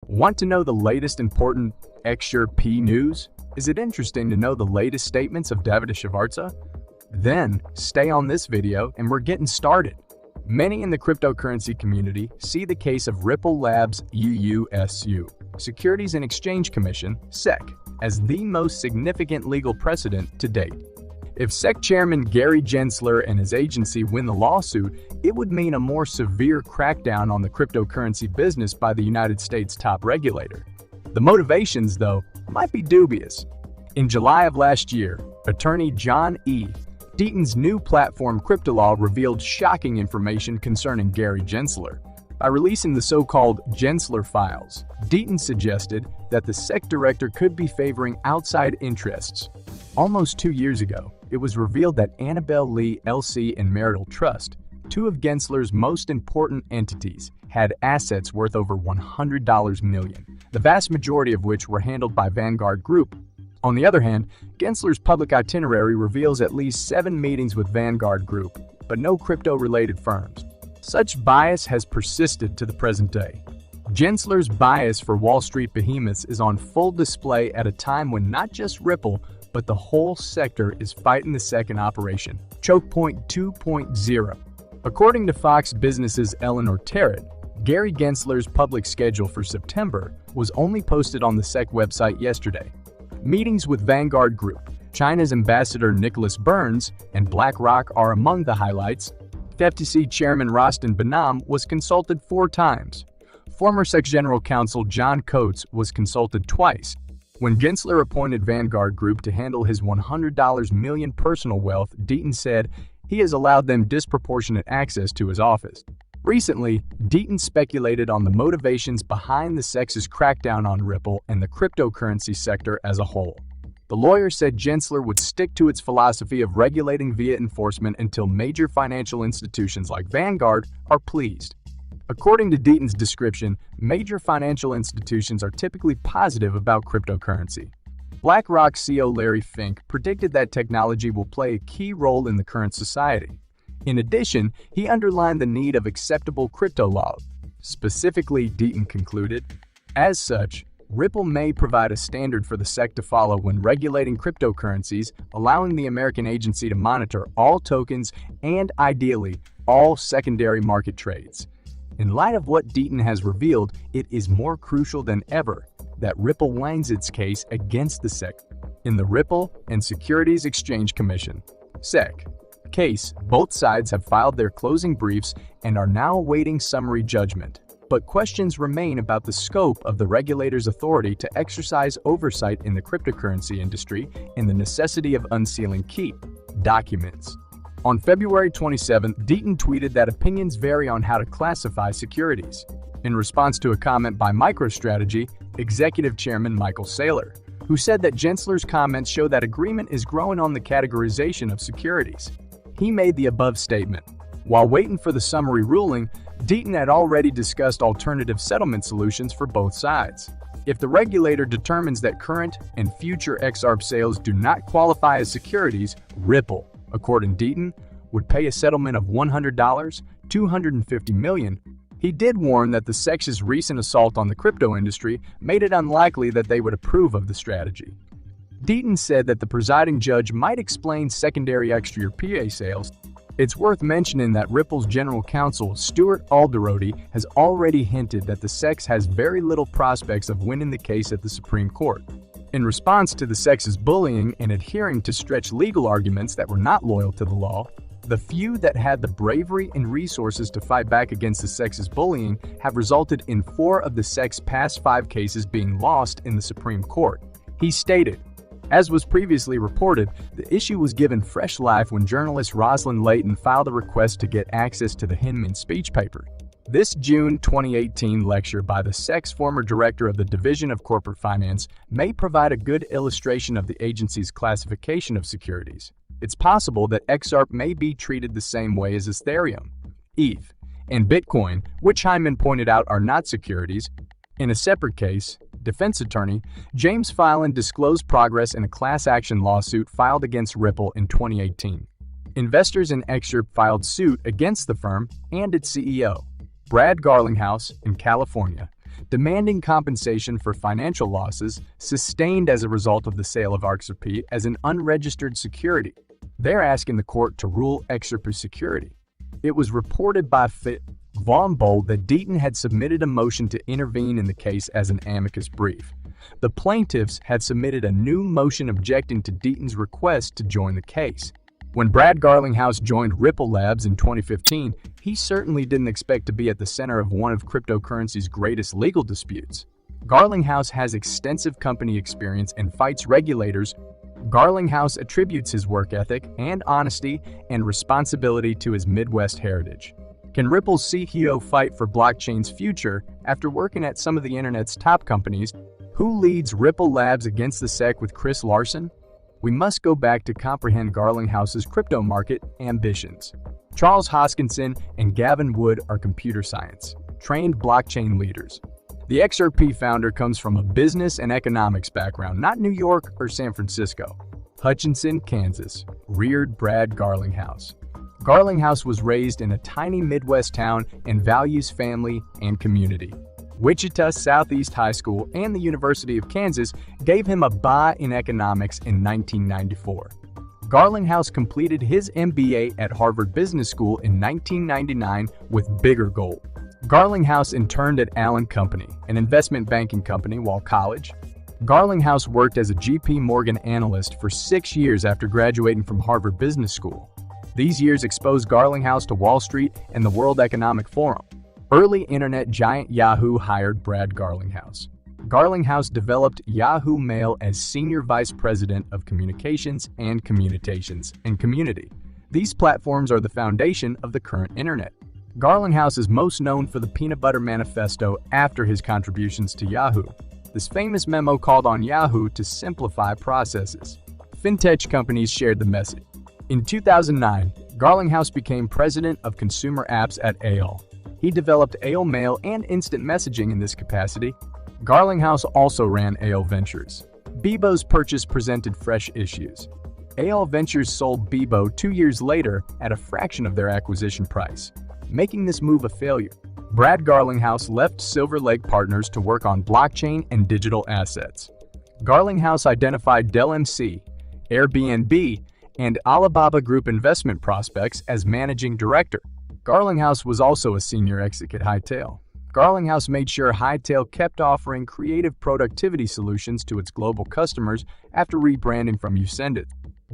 Want to know the latest important XRP news? Is it interesting to know the latest statements of David Shavarza? Then stay on this video and we're getting started. Many in the cryptocurrency community see the case of Ripple Labs UUSU, Securities and Exchange Commission, SEC, as the most significant legal precedent to date. If SEC Chairman Gary Gensler and his agency win the lawsuit, it would mean a more severe crackdown on the cryptocurrency business by the United States top regulator. The motivations, though, might be dubious. In July of last year, attorney John E. Deaton's new platform CryptoLaw revealed shocking information concerning Gary Gensler. By releasing the so-called Gensler files, Deaton suggested that the SEC director could be favoring outside interests. Almost 2 years ago, it was revealed that Annabelle Lee LC and Marital Trust, two of Gensler's most important entities, had assets worth over $100 million, the vast majority of which were handled by Vanguard Group. On the other hand, Gensler's public itinerary reveals at least 7 meetings with Vanguard Group, but no crypto-related firms. Such bias has persisted to the present day. Gensler's bias for Wall Street behemoths is on full display at a time when not just Ripple, but the whole sector is fighting the SEC in Operation Choke Point 2.0. According to Fox Business's Eleanor Terrett, Gary Gensler's public schedule for September was only posted on the SEC website yesterday. Meetings with Vanguard Group, China's ambassador Nicholas Burns, and BlackRock are among the highlights. FTC Chairman Rostin Behnam was consulted 4 times. Former SEC General Counsel John Coates was consulted twice. When Gensler appointed Vanguard Group to handle his $100 million personal wealth, Deaton said he has allowed them disproportionate access to his office. Recently, Deaton speculated on the motivations behind the SEC's crackdown on Ripple and the cryptocurrency sector as a whole. The lawyer said Gensler would stick to its philosophy of regulating via enforcement until major financial institutions like Vanguard are pleased. According to Deaton's description, major financial institutions are typically positive about cryptocurrency. BlackRock CEO Larry Fink predicted that technology will play a key role in the current society. In addition, he underlined the need of acceptable crypto laws. Specifically, Deaton concluded, as such, Ripple may provide a standard for the SEC to follow when regulating cryptocurrencies, allowing the American agency to monitor all tokens and, ideally, all secondary market trades. In light of what Deaton has revealed, it is more crucial than ever that Ripple wins its case against the SEC in the Ripple and Securities Exchange Commission (SEC) case. Both sides have filed their closing briefs and are now awaiting summary judgment. But questions remain about the scope of the regulator's authority to exercise oversight in the cryptocurrency industry and the necessity of unsealing key documents. On February 27, Deaton tweeted that opinions vary on how to classify securities, in response to a comment by MicroStrategy Executive Chairman Michael Saylor, who said that Gensler's comments show that agreement is growing on the categorization of securities. He made the above statement while waiting for the summary ruling. Deaton had already discussed alternative settlement solutions for both sides. If the regulator determines that current and future XRP sales do not qualify as securities, Ripple, according to Deaton, would pay a settlement of $100, $250 million. He did warn that the SEC's recent assault on the crypto industry made it unlikely that they would approve of the strategy. Deaton said that the presiding judge might explain secondary XRP sales. It's worth mentioning that Ripple's general counsel, Stuart Alderoty, has already hinted that the SEC has very little prospects of winning the case at the Supreme Court. In response to the SEC's bullying and adhering to stretch legal arguments that were not loyal to the law, the few that had the bravery and resources to fight back against the SEC's bullying have resulted in 4 of the SEC's past 5 cases being lost in the Supreme Court. He stated, as was previously reported, the issue was given fresh life when journalist Rosalind Layton filed a request to get access to the Hinman speech paper. This June 2018 lecture by the SEC's former director of the Division of Corporate Finance may provide a good illustration of the agency's classification of securities. It's possible that XRP may be treated the same way as Ethereum, ETH, and Bitcoin, which Hyman pointed out are not securities. In a separate case, defense attorney James Filan disclosed progress in a class action lawsuit filed against Ripple in 2018. Investors in XRP filed suit against the firm and its CEO, Brad Garlinghouse, in California, demanding compensation for financial losses sustained as a result of the sale of XRP as an unregistered security. They're asking the court to rule XRP security. It was reported by Von Bold that Deaton had submitted a motion to intervene in the case as an amicus brief. The plaintiffs had submitted a new motion objecting to Deaton's request to join the case. When Brad Garlinghouse joined Ripple Labs in 2015, he certainly didn't expect to be at the center of one of cryptocurrency's greatest legal disputes. Garlinghouse has extensive company experience and fights regulators. Garlinghouse attributes his work ethic and honesty and responsibility to his Midwest heritage. Can Ripple's CEO fight for blockchain's future after working at some of the internet's top companies? Who leads Ripple Labs against the SEC with Chris Larsen? We must go back to comprehend Garlinghouse's crypto market ambitions. Charles Hoskinson and Gavin Wood are computer science trained blockchain leaders. The XRP founder comes from a business and economics background, not New York or San Francisco. Hutchinson, Kansas, reared Brad Garlinghouse. Garlinghouse was raised in a tiny Midwest town and values family and community. Wichita Southeast High School and the University of Kansas gave him a BA in economics in 1994. Garlinghouse completed his MBA at Harvard Business School in 1999 with bigger goals. Garlinghouse interned at Allen Company, an investment banking company, while college. Garlinghouse worked as a JP Morgan analyst for 6 years after graduating from Harvard Business School. These years exposed Garlinghouse to Wall Street and the World Economic Forum. Early internet giant Yahoo hired Brad Garlinghouse. Garlinghouse developed Yahoo Mail as Senior Vice President of Communications and Communications and Community. These platforms are the foundation of the current internet. Garlinghouse is most known for the Peanut Butter Manifesto after his contributions to Yahoo. This famous memo called on Yahoo to simplify processes. Fintech companies shared the message. In 2009, Garlinghouse became president of consumer apps at AOL. He developed AOL Mail and instant messaging in this capacity. Garlinghouse also ran AOL Ventures. Bebo's purchase presented fresh issues. AOL Ventures sold Bebo 2 years later at a fraction of their acquisition price, making this move a failure. Brad Garlinghouse left Silver Lake Partners to work on blockchain and digital assets. Garlinghouse identified Dell MC, Airbnb, and Alibaba Group investment prospects as managing director. Garlinghouse was also a senior exec at Hightail. Garlinghouse made sure Hightail kept offering creative productivity solutions to its global customers after rebranding from Usendit.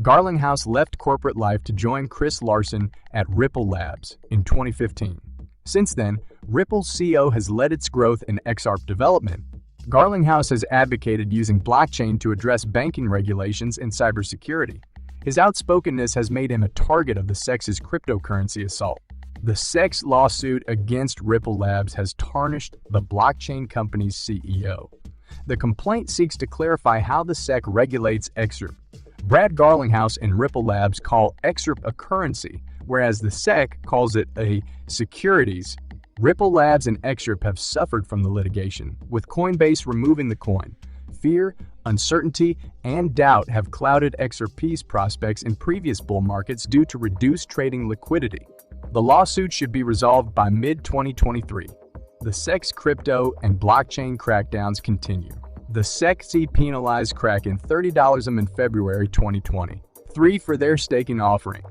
Garlinghouse left corporate life to join Chris Larsen at Ripple Labs in 2015. Since then, Ripple's CEO has led its growth in XRP development. Garlinghouse has advocated using blockchain to address banking regulations and cybersecurity. His outspokenness has made him a target of the SEC's cryptocurrency assault. The SEC's lawsuit against Ripple Labs has tarnished the blockchain company's CEO. The complaint seeks to clarify how the SEC regulates XRP. Brad Garlinghouse and Ripple Labs call XRP a currency, whereas the SEC calls it a securities. Ripple Labs and XRP have suffered from the litigation, with Coinbase removing the coin. Fear, uncertainty, and doubt have clouded XRP's prospects in previous bull markets due to reduced trading liquidity. The lawsuit should be resolved by mid-2023. The SEC's crypto and blockchain crackdowns continue. The SEC penalized Kraken $30 in February 2020, $3 for their staking offering.